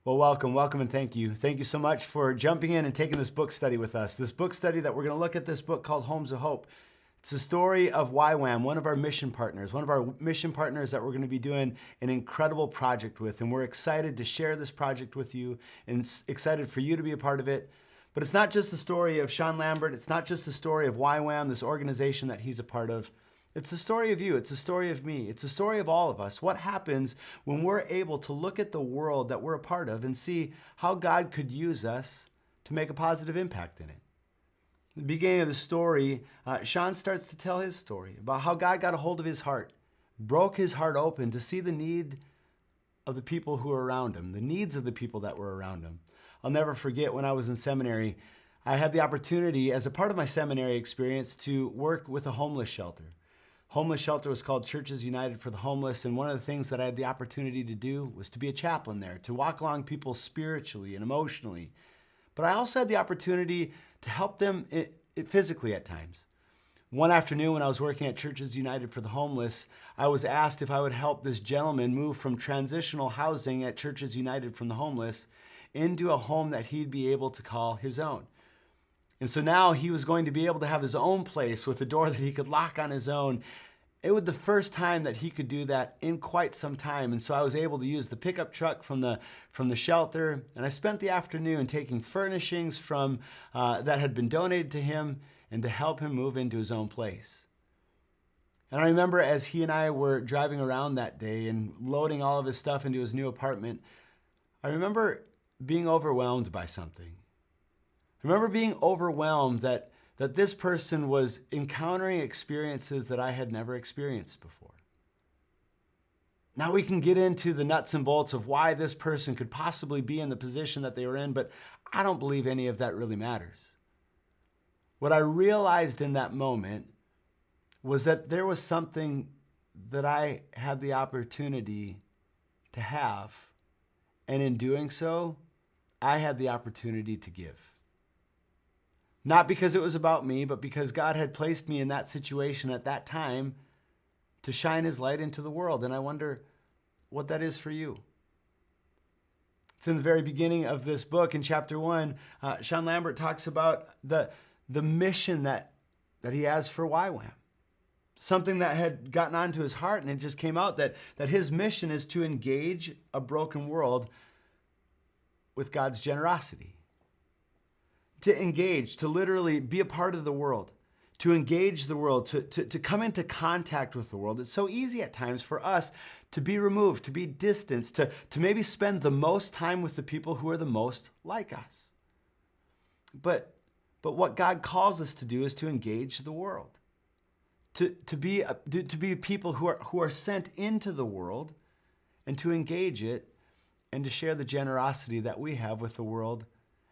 Well, welcome, and thank you. Thank you so much for jumping in and taking this book study with us. This book study that we're going to look at this book called Homes of Hope. It's the story of YWAM, one of our mission partners that we're going to be doing an incredible project with. And we're excited to share this project with you and excited for you to be a part of it. But it's not just the story of Sean Lambert. It's not just the story of YWAM, this organization that he's a part of. It's the story of you. It's the story of me. It's the story of all of us. What happens when we're able to look at the world that we're a part of and see how God could use us to make a positive impact in it? At the beginning of the story, Sean starts to tell his story about how God got a hold of his heart, broke his heart open to see the need of the people who were around him, the needs of the people that were around him. I'll never forget when I was in seminary, I had the opportunity as a part of my seminary experience to work with a homeless shelter. Homeless shelter was called Churches United for the Homeless, and one of the things that I had the opportunity to do was to be a chaplain there, to walk along people spiritually and emotionally. But I also had the opportunity to help them physically at times. One afternoon when I was working at Churches United for the Homeless, I was asked if I would help this gentleman move from transitional housing at Churches United for the Homeless into a home that he'd be able to call his own. And so now he was going to be able to have his own place with a door that he could lock on his own. It was the first time that he could do that in quite some time. And so I was able to use the pickup truck from the shelter. And I spent the afternoon taking furnishings from that had been donated to him and to help him move into his own place. And I remember as he and I were driving around that day and loading all of his stuff into his new apartment, I remember being overwhelmed by something. I remember being overwhelmed that this person was encountering experiences that I had never experienced before. Now we can get into the nuts and bolts of why this person could possibly be in the position that they were in, but I don't believe any of that really matters. What I realized in that moment was that there was something that I had the opportunity to have, and in doing so, I had the opportunity to give. Not because it was about me, but because God had placed me in that situation at that time to shine his light into the world. And I wonder what that is for you. It's in the very beginning of this book in chapter 1. Sean Lambert talks about the mission that he has for YWAM. Something that had gotten onto his heart, and it just came out that his mission is to engage a broken world with God's generosity. To engage, to literally be a part of the world, to engage the world, to come into contact with the world. It's so easy at times for us to be removed, to be distanced, to maybe spend the most time with the people who are the most like us. But what God calls us to do is to engage the world, to be people who are sent into the world and to engage it and to share the generosity that we have with the world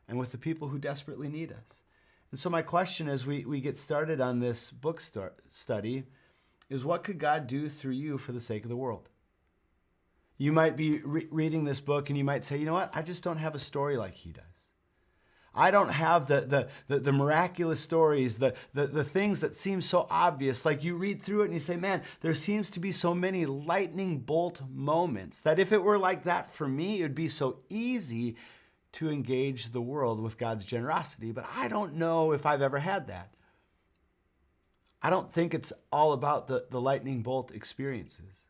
and with the people who desperately need us. And so my question as we get started on this book study is, what could God do through you for the sake of the world? You might be reading this book and you might say, you know what, I just don't have a story like he does. I don't have the miraculous stories, the things that seem so obvious. Like you read through it and you say, man, there seems to be so many lightning bolt moments that if it were like that for me, it would be so easy to engage the world with God's generosity. But I don't know if I've ever had that. I don't think it's all about the lightning bolt experiences.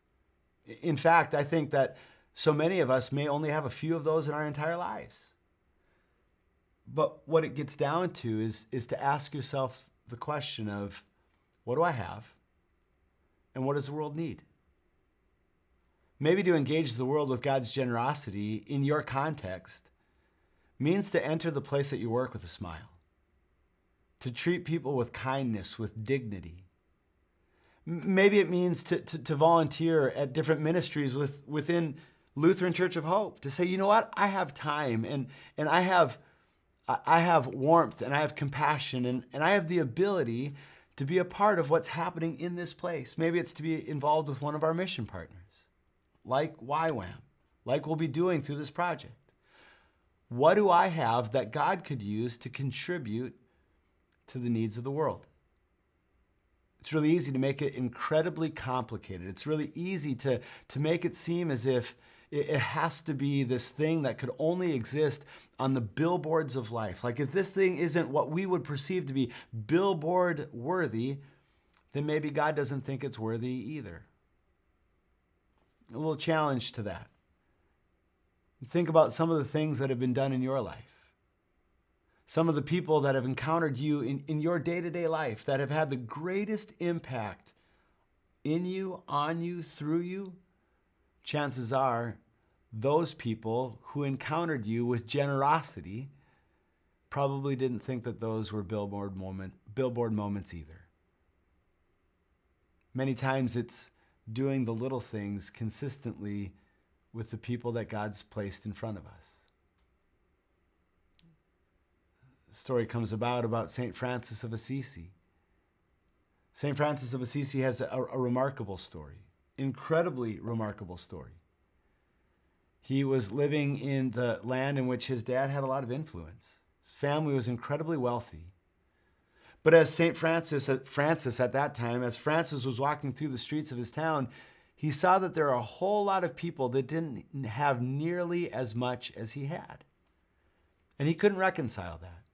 In fact, I think that so many of us may only have a few of those in our entire lives. But what it gets down to is to ask yourself the question of, what do I have? And what does the world need? Maybe to engage the world with God's generosity in your context means to enter the place at your work with a smile, to treat people with kindness, with dignity. Maybe it means to volunteer at different ministries within Lutheran Church of Hope, to say, you know what, I have time and I have warmth and I have compassion and I have the ability to be a part of what's happening in this place. Maybe it's to be involved with one of our mission partners, like YWAM, like we'll be doing through this project. What do I have that God could use to contribute to the needs of the world? It's really easy to make it incredibly complicated. It's really easy to make it seem as if It has to be this thing that could only exist on the billboards of life. Like if this thing isn't what we would perceive to be billboard worthy, then maybe God doesn't think it's worthy either. A little challenge to that. Think about some of the things that have been done in your life. Some of the people that have encountered you in your day-to-day life that have had the greatest impact in you, on you, through you. Chances are those people who encountered you with generosity probably didn't think that those were billboard moments either. Many times it's doing the little things consistently with the people that God's placed in front of us. The story comes about St. Francis of Assisi. St. Francis of Assisi has a remarkable story, incredibly remarkable story. He was living in the land in which his dad had a lot of influence. His family was incredibly wealthy. But as St. Francis at that time, as Francis was walking through the streets of his town, he saw that there are a whole lot of people that didn't have nearly as much as he had. And he couldn't reconcile that.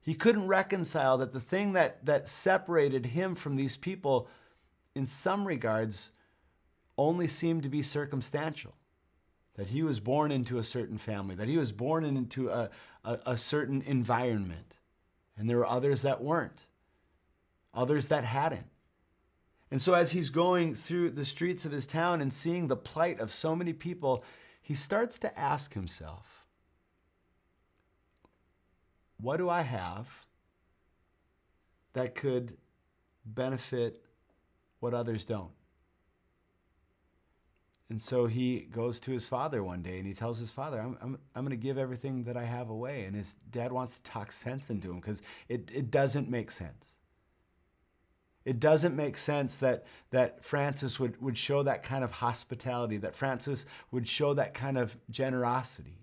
He couldn't reconcile that the thing that separated him from these people, in some regards, only seemed to be circumstantial. That he was born into a certain family, that he was born into a certain environment. And there were others that weren't, others that hadn't. And so as he's going through the streets of his town and seeing the plight of so many people, he starts to ask himself, what do I have that could benefit what others don't? And so he goes to his father one day and he tells his father, I'm going to give everything that I have away. And his dad wants to talk sense into him because it doesn't make sense. It doesn't make sense that Francis would show that kind of hospitality, that Francis would show that kind of generosity,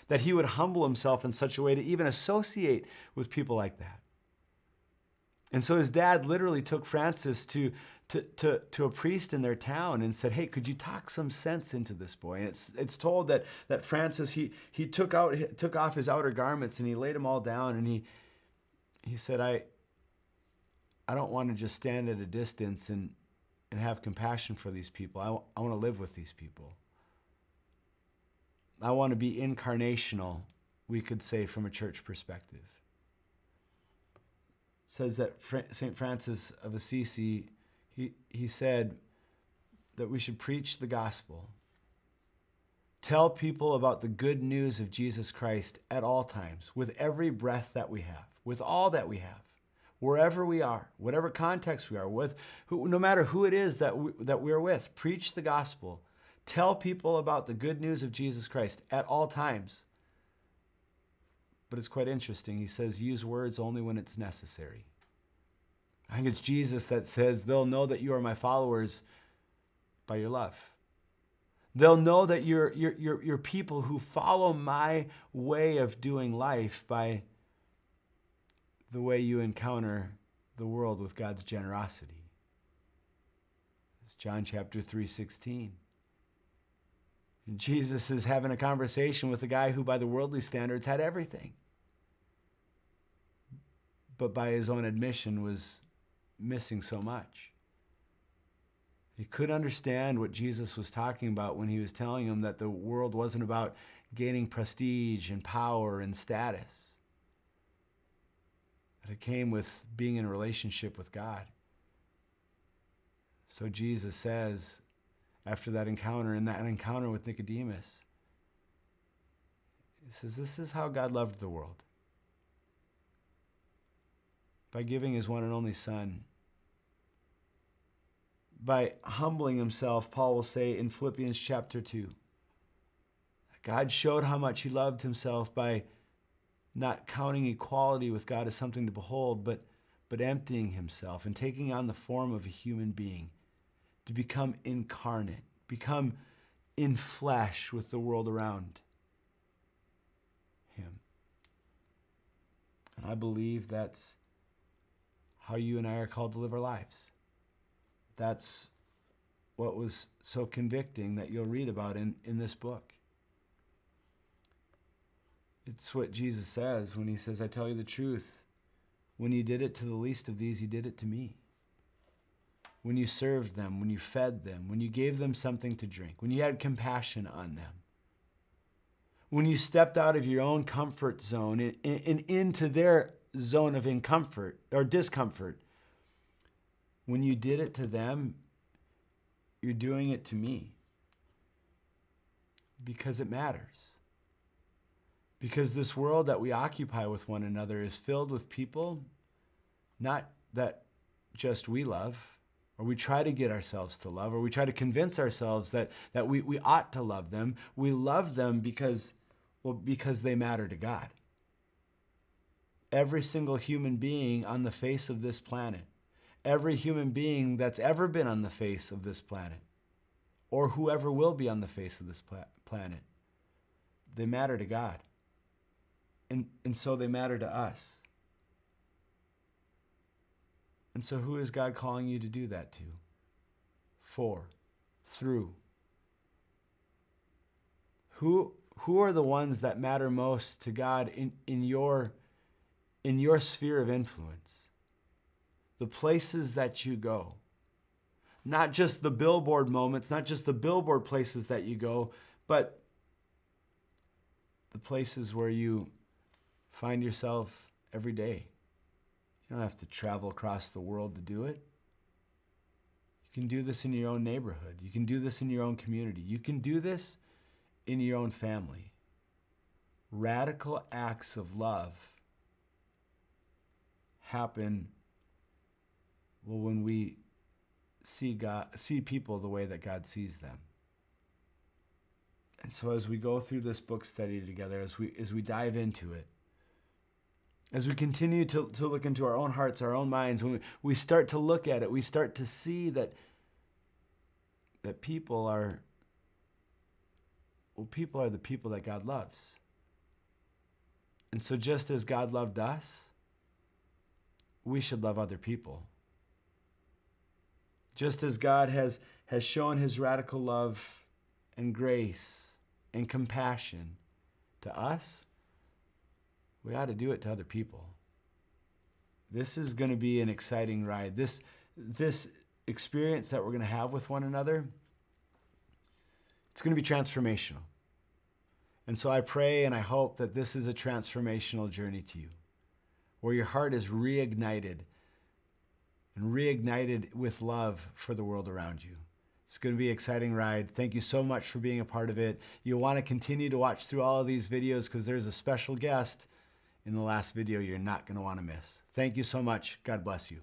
that he would humble himself in such a way to even associate with people like that. And so his dad literally took Francis to a priest in their town and said, hey, could you talk some sense into this boy? And it's told that Francis, he took off his outer garments and he laid them all down and he said, I don't want to just stand at a distance and have compassion for these people. I want to live with these people. I want to be incarnational, we could say, from a church perspective. It says that St. Francis of Assisi, he said that we should preach the gospel. Tell people about the good news of Jesus Christ at all times, with every breath that we have, with all that we have, wherever we are, whatever context we are with, no matter who it is that we're with. Preach the gospel. Tell people about the good news of Jesus Christ at all times. But it's quite interesting. He says, use words only when it's necessary. I think it's Jesus that says, they'll know that you are my followers by your love. They'll know that you're people who follow my way of doing life by the way you encounter the world with God's generosity. It's John chapter 3:16. And Jesus is having a conversation with a guy who by the worldly standards had everything, but by his own admission was missing so much. He couldn't understand what Jesus was talking about when he was telling him that the world wasn't about gaining prestige and power and status. But it came with being in a relationship with God. So Jesus says, after that encounter, in that encounter with Nicodemus, he says, this is how God loved the world. By giving his one and only Son. By humbling himself, Paul will say in Philippians chapter 2, God showed how much he loved himself by not counting equality with God as something to behold, but emptying himself and taking on the form of a human being to become incarnate, become in flesh with the world around him. And I believe that's how you and I are called to live our lives. That's what was so convicting that you'll read about in this book. It's what Jesus says when he says, I tell you the truth, when you did it to the least of these, you did it to me. When you served them, when you fed them, when you gave them something to drink, when you had compassion on them, when you stepped out of your own comfort zone and into their zone of discomfort, when you did it to them, you're doing it to me. Because it matters. Because this world that we occupy with one another is filled with people, not that just we love, or we try to get ourselves to love, or we try to convince ourselves that we ought to love them. We love them because they matter to God. Every single human being on the face of this planet, every human being that's ever been on the face of this planet, or whoever will be on the face of this planet, they matter to God. And so they matter to us. And so who is God calling you to do that to? For? Through? Who are the ones that matter most to God in your sphere of influence? The places that you go. Not just the billboard moments, not just the billboard places that you go, but the places where you find yourself every day. You don't have to travel across the world to do it. You can do this in your own neighborhood. You can do this in your own community. You can do this in your own family. Radical acts of love happen when we see people the way that God sees them. And so as we go through this book study together, as we dive into it, as we continue to look into our own hearts, our own minds, when we start to look at it, we start to see that people are the people that God loves. And so just as God loved us, we should love other people. Just as God has shown his radical love and grace and compassion to us, we ought to do it to other people. This is going to be an exciting ride. This experience that we're going to have with one another, it's going to be transformational. And so I pray and I hope that this is a transformational journey to you, where your heart is reignited with love for the world around you. It's going to be an exciting ride. Thank you so much for being a part of it. You'll want to continue to watch through all of these videos because there's a special guest in the last video you're not going to want to miss. Thank you so much. God bless you.